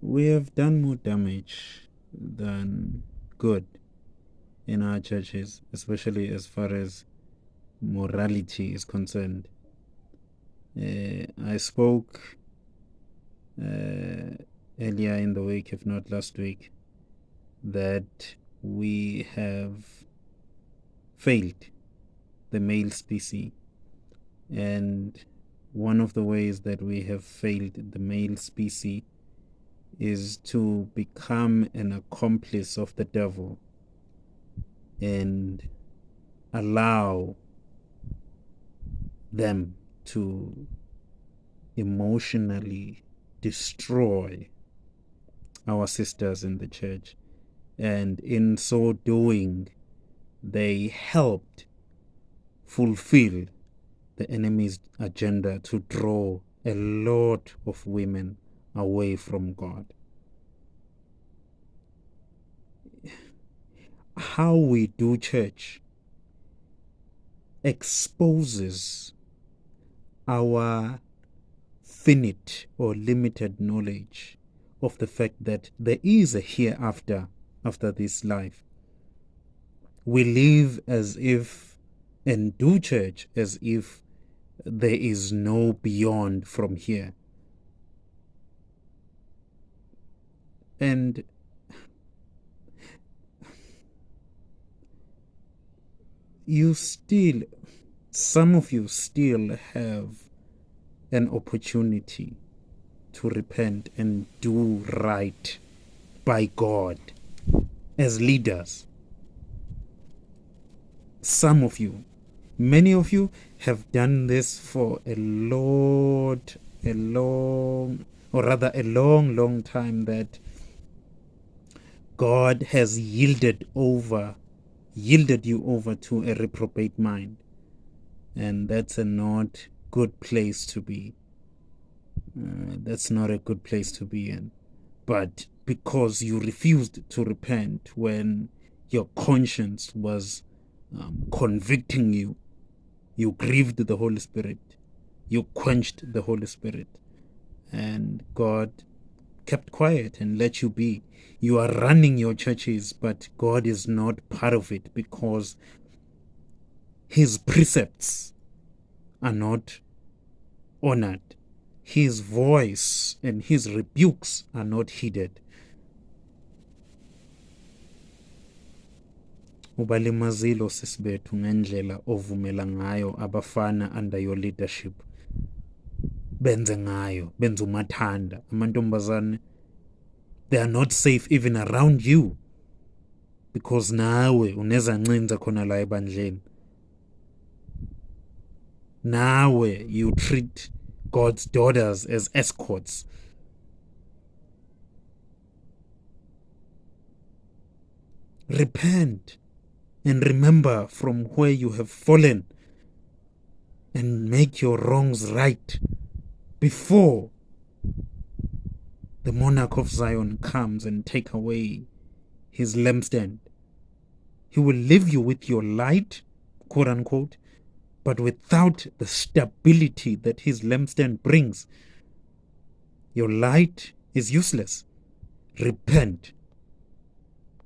We have done more damage than good in our churches, especially as far as morality is concerned. I spoke earlier in the week, if not last week, that we have failed the male species. And one of the ways that we have failed the male species is to become an accomplice of the devil and allow them to emotionally destroy our sisters in the church. And in so doing, they helped fulfill the enemy's agenda to draw a lot of women away from God. How we do church exposes our finite or limited knowledge of the fact that there is a hereafter after this life. We live as if and do church as if there is no beyond from here. And some of you still have an opportunity to repent and do right by God as leaders. Some of you, many of you have done this for a long time, that God has yielded you over to a reprobate mind. And that's a not good place to be. That's not a good place to be in. But because you refused to repent when your conscience was convicting you, you grieved the Holy Spirit. You quenched the Holy Spirit. And God kept quiet and let you be. You are running your churches, but God is not part of it because His precepts are not honored. His voice and His rebukes are not heeded. Ubalimazile sisibethu ngendlela ovumela ngayo abafana under your leadership benze ngayo, benze umathanda. Amantombazane, they are not safe even around you because nawe unezancinza khona la ebandleni. Nawe you treat God's daughters as escorts. Repent and remember from where you have fallen and make your wrongs right before the monarch of Zion comes and take away his lampstand. He will leave you with your light, quote unquote, but without the stability that his lampstand brings. Your light is useless. Repent